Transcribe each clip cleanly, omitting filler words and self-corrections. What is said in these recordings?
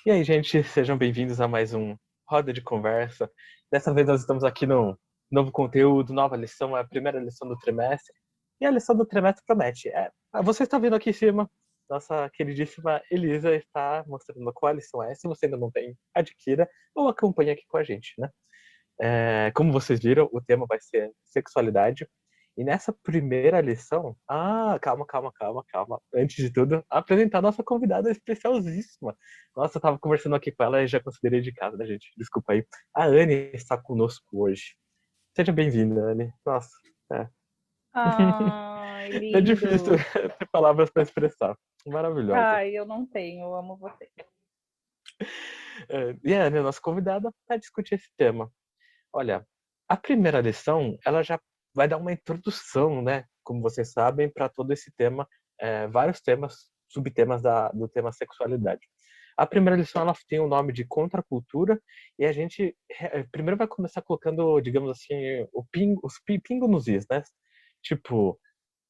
E aí, gente, sejam bem-vindos a mais um Roda de Conversa. Dessa vez nós estamos aqui no novo conteúdo, nova lição, a primeira lição do trimestre. E a lição do trimestre promete. Você está vendo aqui em cima, nossa queridíssima Elisa está mostrando qual a lição é. Se você ainda não tem, adquira ou acompanhe aqui com a gente, né? Como vocês viram, o tema vai ser sexualidade. E nessa primeira lição, calma. Antes de tudo, apresentar a nossa convidada especialíssima. Nossa, eu tava conversando aqui com ela e já considerei de casa, né, gente? Desculpa aí. A Anne está conosco hoje. Seja bem-vinda, Anne. Nossa, é. Ai, É difícil lindo. ter palavras para expressar. Maravilhosa. Ai, eu não tenho, eu amo você. E a Anne, a nossa convidada, para discutir esse tema. Olha, a primeira lição, ela já vai dar uma introdução, né? Como vocês sabem, para todo esse tema, vários temas, subtemas do tema sexualidade. A primeira lição, ela tem o nome de Contracultura, e a gente primeiro vai começar colocando, digamos assim, pingo nos is, né? Tipo,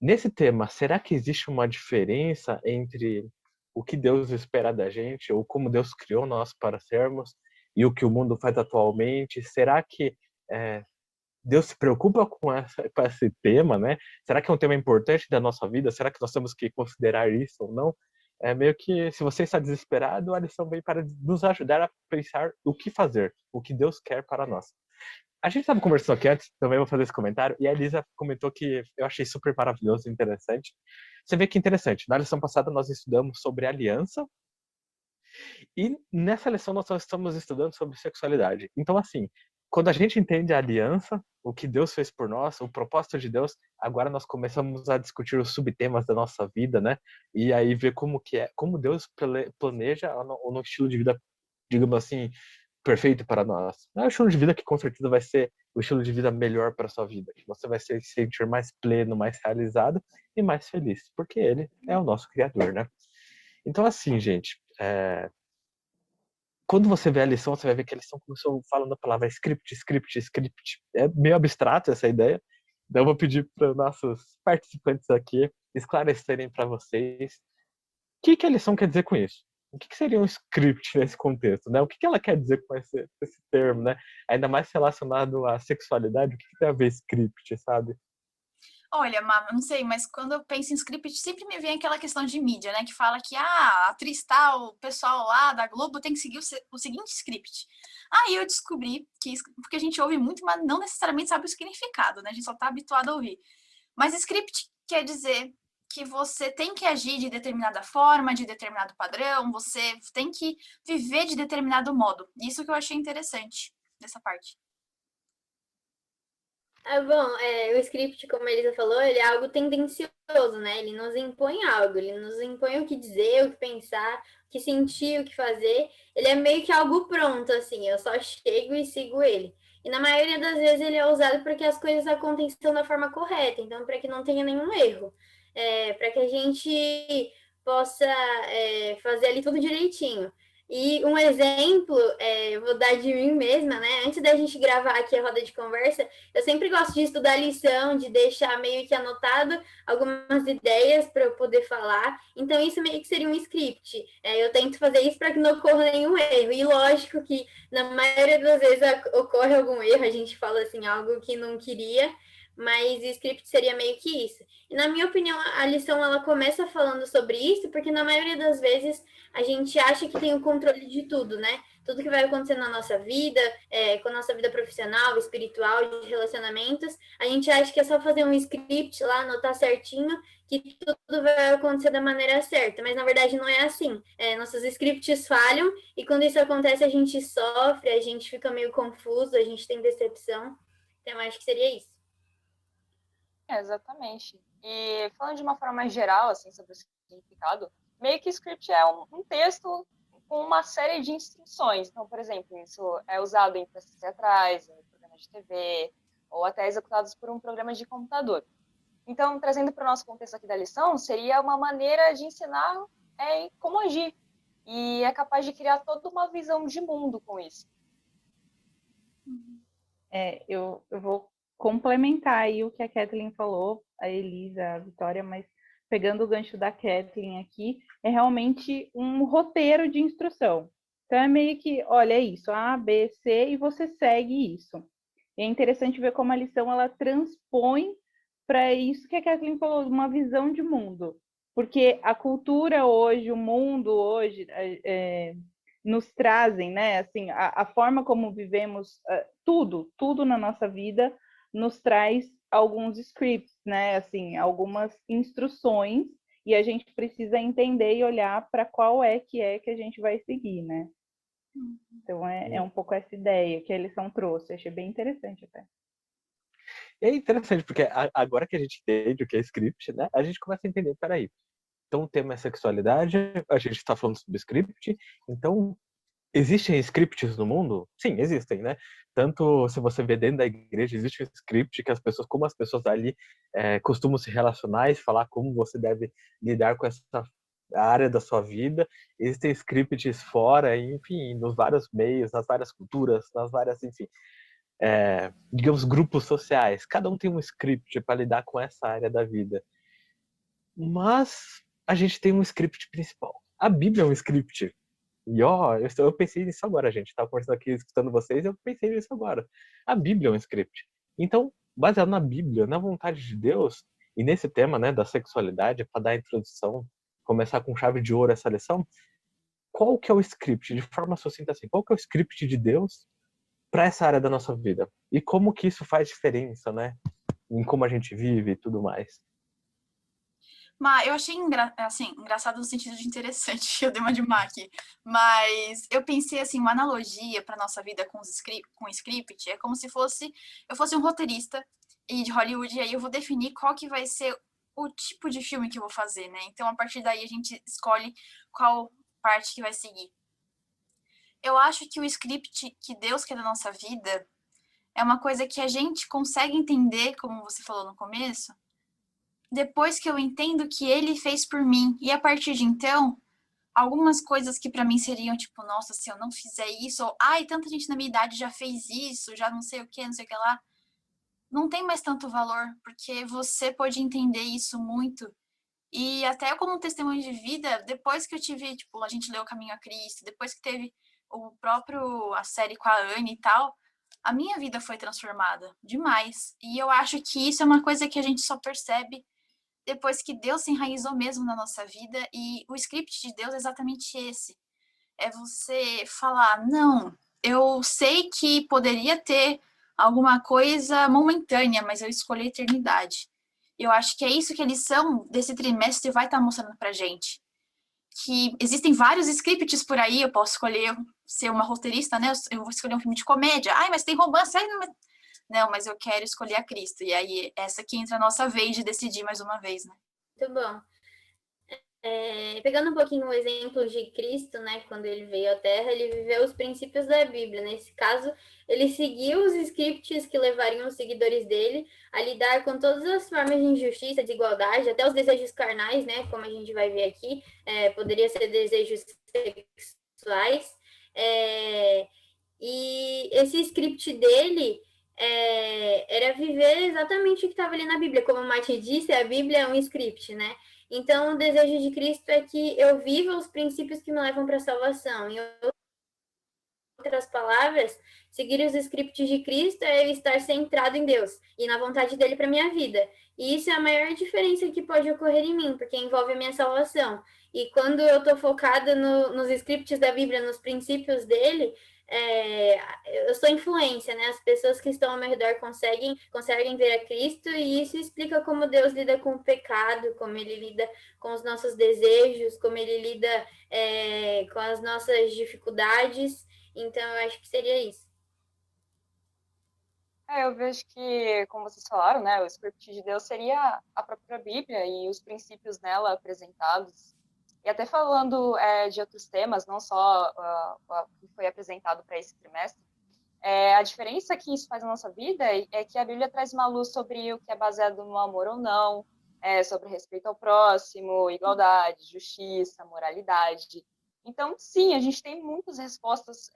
nesse tema, será que existe uma diferença entre o que Deus espera da gente, ou como Deus criou nós para sermos, e o que o mundo faz atualmente? Será que é, Deus se preocupa com esse tema, né? Será que é um tema importante da nossa vida? Será que nós temos que considerar isso ou não? É meio que, se você está desesperado, a lição vem para nos ajudar a pensar o que fazer, o que Deus quer para nós. A gente estava conversando aqui antes, também vou fazer esse comentário, e a Elisa comentou que eu achei super maravilhoso e interessante. Você vê que interessante, na lição passada nós estudamos sobre aliança, e nessa lição nós estamos estudando sobre sexualidade. Então, assim, quando a gente entende a aliança, o que Deus fez por nós, o propósito de Deus, agora nós começamos a discutir os subtemas da nossa vida, né? E aí ver como Deus planeja no estilo de vida, digamos assim, perfeito para nós. É um estilo de vida que com certeza vai ser o estilo de vida melhor para sua vida, que você vai se sentir mais pleno, mais realizado e mais feliz, porque Ele é o nosso Criador, né? Então, assim, gente, quando você vê a lição, você vai ver que a lição começou falando a palavra script. É meio abstrato essa ideia. Então eu vou pedir para nossos participantes aqui esclarecerem para vocês o que a lição quer dizer com isso. O que seria um script nesse contexto, né? O que ela quer dizer com esse termo, né? Ainda mais relacionado à sexualidade, o que tem a ver script, sabe? Olha, Má, não sei, mas quando eu penso em script, sempre me vem aquela questão de mídia, né? Que fala que a atriz tal, o pessoal lá da Globo tem que seguir o seguinte script. Aí eu descobri que, porque a gente ouve muito, mas não necessariamente sabe o significado, né? A gente só tá habituado a ouvir. Mas script quer dizer que você tem que agir de determinada forma, de determinado padrão, você tem que viver de determinado modo. Isso que eu achei interessante dessa parte. Bom, o script, como a Elisa falou, ele é algo tendencioso, né? Ele nos impõe algo, ele nos impõe o que dizer, o que pensar, o que sentir, o que fazer. Ele é meio que algo pronto, assim, eu só chego e sigo ele. E na maioria das vezes ele é usado para que as coisas aconteçam da forma correta, então para que não tenha nenhum erro. Para que a gente possa fazer ali tudo direitinho. E um exemplo, eu vou dar de mim mesma, né? Antes da gente gravar aqui a roda de conversa, eu sempre gosto de estudar lição, de deixar meio que anotado algumas ideias para eu poder falar. Então, isso meio que seria um script. Eu tento fazer isso para que não ocorra nenhum erro. E lógico que na maioria das vezes ocorre algum erro, a gente fala assim, algo que não queria, mas o script seria meio que isso. E na minha opinião, a lição ela começa falando sobre isso, porque na maioria das vezes a gente acha que tem o controle de tudo, né? Tudo que vai acontecer na nossa vida, com a nossa vida profissional, espiritual, de relacionamentos, a gente acha que é só fazer um script lá, anotar certinho, que tudo vai acontecer da maneira certa, mas na verdade não é assim. Nossos scripts falham e quando isso acontece a gente sofre, a gente fica meio confuso, a gente tem decepção. Então eu acho que seria isso. Exatamente. E falando de uma forma mais geral, assim, sobre o significado, meio que script é um texto com uma série de instruções. Então, por exemplo, isso é usado em peças teatrais, em programas de TV, ou até executados por um programa de computador. Então, trazendo para o nosso contexto aqui da lição, seria uma maneira de ensinar como agir. E é capaz de criar toda uma visão de mundo com isso. Eu vou complementar aí o que a Kathleen falou, a Elisa, a Vitória, mas pegando o gancho da Kathleen aqui, é realmente um roteiro de instrução. Então é meio que, olha, é isso, A, B, C, e você segue isso. E é interessante ver como a lição ela transpõe para isso que a Kathleen falou, uma visão de mundo. Porque a cultura hoje, o mundo hoje, nos trazem, né? Assim, a forma como vivemos, tudo na nossa vida nos traz alguns scripts, né? Assim, algumas instruções, e a gente precisa entender e olhar para qual é que a gente vai seguir, né? Então é um pouco essa ideia que a lição trouxe. Achei bem interessante até. E é interessante, porque agora que a gente entende o que é script, né? A gente começa a entender, peraí. Então o tema é sexualidade, a gente está falando sobre script, então existem scripts no mundo? Sim, existem, né? Tanto se você vê dentro da igreja, existe um script que as pessoas, como as pessoas ali costumam se relacionar e falar como você deve lidar com essa área da sua vida. Existem scripts fora, enfim, nos vários meios, nas várias culturas, nas várias, enfim, digamos, grupos sociais. Cada um tem um script para lidar com essa área da vida. Mas a gente tem um script principal. A Bíblia é um script. E ó, eu pensei nisso agora, gente. Estava conversando aqui, escutando vocês, eu pensei nisso agora. A Bíblia é um script. Então, baseado na Bíblia, na vontade de Deus, e nesse tema, né, da sexualidade, para dar a introdução, começar com chave de ouro essa lição, qual que é o script, de forma sucinta assim, qual que é o script de Deus para essa área da nossa vida? E como que isso faz diferença, né, em como a gente vive e tudo mais? Mas eu achei engraçado no sentido de interessante, eu dei uma de Má aqui. Mas eu pensei assim, uma analogia para nossa vida com o script é como se eu fosse um roteirista de Hollywood, e aí eu vou definir qual que vai ser o tipo de filme que eu vou fazer, né? Então, a partir daí, a gente escolhe qual parte que vai seguir. Eu acho que o script que Deus quer da nossa vida é uma coisa que a gente consegue entender, como você falou no começo, depois que eu entendo o que ele fez por mim. E a partir de então, algumas coisas que para mim seriam tipo, nossa, se eu não fizer isso, ou ai, tanta gente na minha idade já fez isso, já não sei o que, não sei o que lá, não tem mais tanto valor, porque você pode entender isso muito. E até como um testemunho de vida, depois que eu tive, tipo, a gente leu O Caminho a Cristo, depois que teve a série com a Anne e tal, a minha vida foi transformada demais. E eu acho que isso é uma coisa que a gente só percebe depois que Deus se enraizou mesmo na nossa vida, e o script de Deus é exatamente esse. É você falar, não, eu sei que poderia ter alguma coisa momentânea, mas eu escolhi a eternidade. Eu acho que é isso que a lição desse trimestre vai estar mostrando pra gente. Que existem vários scripts por aí, eu posso escolher ser uma roteirista, né? Eu vou escolher um filme de comédia. Ai, mas tem romance. Ai, não, mas eu quero escolher a Cristo. E aí, essa que entra a nossa vez de decidir mais uma vez, né? Muito bom. Pegando um pouquinho o exemplo de Cristo, né, quando ele veio à Terra, ele viveu os princípios da Bíblia. Nesse caso, ele seguiu os scripts que levariam os seguidores dele a lidar com todas as formas de injustiça, desigualdade, até os desejos carnais, né, como a gente vai ver aqui, poderia ser desejos sexuais. E esse script dele era viver exatamente o que estava ali na Bíblia. Como o Mati disse, a Bíblia é um script, né? Então, o desejo de Cristo é que eu viva os princípios que me levam para a salvação. Em outras palavras, seguir os scripts de Cristo é eu estar centrado em Deus e na vontade dele para minha vida. E isso é a maior diferença que pode ocorrer em mim, porque envolve a minha salvação. E quando eu estou focada nos scripts da Bíblia, nos princípios dele, eu sou influência, né? As pessoas que estão ao meu redor conseguem ver a Cristo, e isso explica como Deus lida com o pecado, como ele lida com os nossos desejos, como ele lida com as nossas dificuldades. Então, eu acho que seria isso. Eu vejo que, como vocês falaram, né, o script de Deus seria a própria Bíblia e os princípios nela apresentados. E até falando de outros temas, não só o que foi apresentado para esse trimestre, a diferença que isso faz na nossa vida é que a Bíblia traz uma luz sobre o que é baseado no amor ou não, sobre respeito ao próximo, igualdade, justiça, moralidade. Então, sim, a gente tem muitas respostas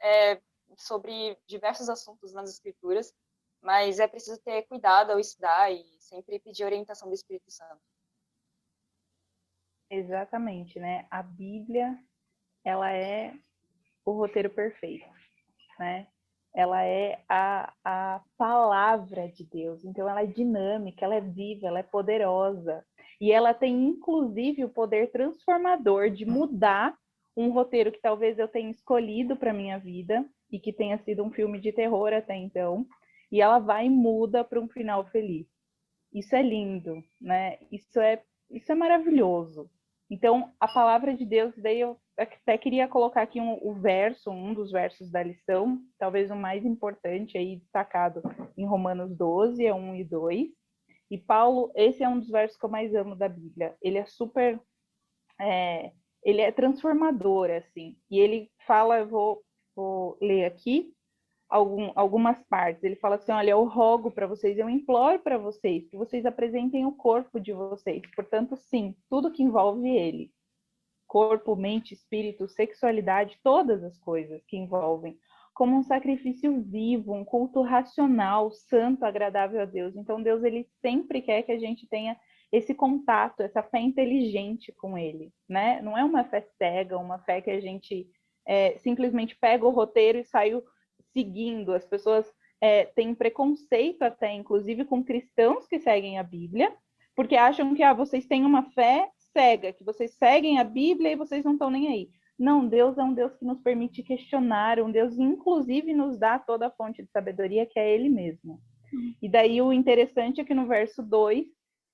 sobre diversos assuntos nas Escrituras, mas é preciso ter cuidado ao estudar e sempre pedir orientação do Espírito Santo. Exatamente, né? A Bíblia, ela é o roteiro perfeito, né? Ela é a palavra de Deus, então ela é dinâmica, ela é viva, ela é poderosa, e ela tem inclusive o poder transformador de mudar um roteiro que talvez eu tenha escolhido para minha vida e que tenha sido um filme de terror até então, e ela vai e muda para um final feliz. Isso é lindo, né? Isso é maravilhoso. Então, a palavra de Deus, daí eu até queria colocar aqui um dos versos da lição, talvez o mais importante aí, destacado em Romanos 12, 1 e 2. E Paulo, esse é um dos versos que eu mais amo da Bíblia. Ele é super... ele é transformador, assim. E ele fala, eu vou ler aqui, algumas partes. Ele fala assim, olha, eu rogo para vocês, eu imploro para vocês, que vocês apresentem o corpo de vocês. Portanto, sim, tudo que envolve ele. Corpo, mente, espírito, sexualidade, todas as coisas que envolvem. Como um sacrifício vivo, um culto racional, santo, agradável a Deus. Então, Deus, ele sempre quer que a gente tenha esse contato, essa fé inteligente com ele, né? Não é uma fé cega, uma fé que a gente simplesmente pega o roteiro e sai seguindo. As pessoas têm preconceito até, inclusive, com cristãos que seguem a Bíblia, porque acham que vocês têm uma fé cega, que vocês seguem a Bíblia e vocês não estão nem aí. Não, Deus é um Deus que nos permite questionar, um Deus, inclusive, nos dá toda a fonte de sabedoria, que é Ele mesmo. E daí o interessante é que no verso 2,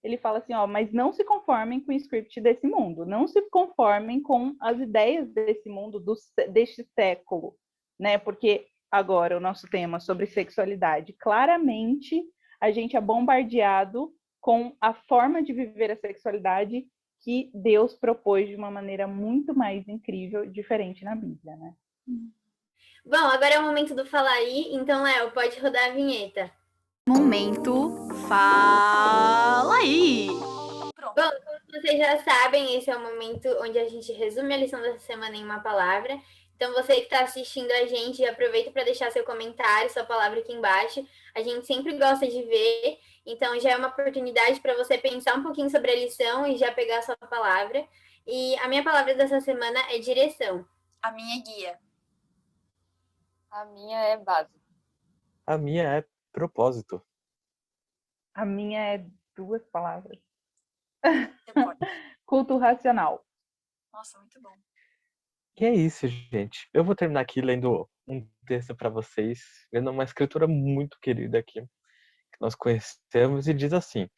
ele fala assim, mas não se conformem com o script desse mundo, não se conformem com as ideias desse mundo, deste século, né? Porque agora o nosso tema sobre sexualidade, claramente a gente é bombardeado com a forma de viver a sexualidade que Deus propôs de uma maneira muito mais incrível, diferente na Bíblia, né? Bom, agora é o momento do Fala Aí, então, Léo, pode rodar a vinheta. Momento Fala Aí! Pronto. Bom, como vocês já sabem, esse é o momento onde a gente resume a lição dessa semana em uma palavra. Então, você que está assistindo a gente, aproveita para deixar seu comentário, sua palavra aqui embaixo. A gente sempre gosta de ver, então já é uma oportunidade para você pensar um pouquinho sobre a lição e já pegar a sua palavra. E a minha palavra dessa semana é direção. A minha é guia. A minha é base. A minha é propósito. A minha é 2 palavras. Depois. Culto racional. Nossa, muito bom. E é isso, gente. Eu vou terminar aqui lendo um texto para vocês, lendo uma escritura muito querida aqui, que nós conhecemos, e diz assim: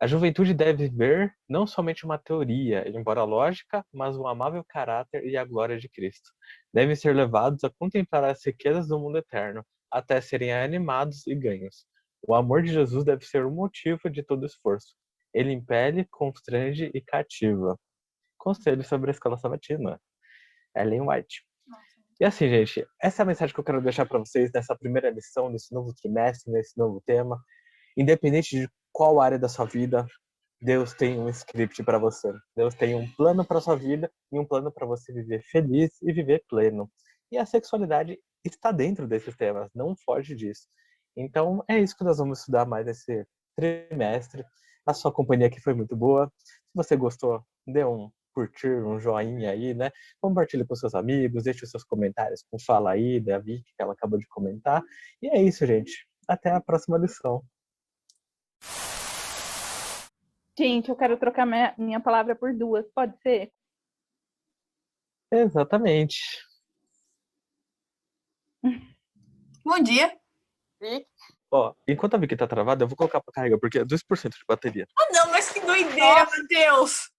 a juventude deve ver não somente uma teoria, embora lógica, mas o amável caráter e a glória de Cristo. Devem ser levados a contemplar as riquezas do mundo eterno, até serem animados e ganhos. O amor de Jesus deve ser o motivo de todo esforço. Ele impele, constrange e cativa. Conselho sobre a escola sabatina. Ellen White. Nossa. E assim, gente, essa é a mensagem que eu quero deixar para vocês nessa primeira lição, nesse novo trimestre, nesse novo tema. Independente de qual área da sua vida, Deus tem um script para você. Deus tem um plano para sua vida e um plano para você viver feliz e viver pleno. E a sexualidade está dentro desses temas, não foge disso. Então, é isso que nós vamos estudar mais nesse trimestre. A sua companhia aqui foi muito boa. Se você gostou, dê um curtir, um joinha aí, né? Compartilhe com seus amigos, deixe os seus comentários com Fala Aí, da Vicky, que ela acabou de comentar. E é isso, gente. Até a próxima lição. Gente, eu quero trocar minha palavra por 2, pode ser? Exatamente. Bom dia. Vic? Ó, enquanto a Vicky tá travada, eu vou colocar pra carregar, porque é 2% de bateria. Ah, não, mas que doideira, Matheus!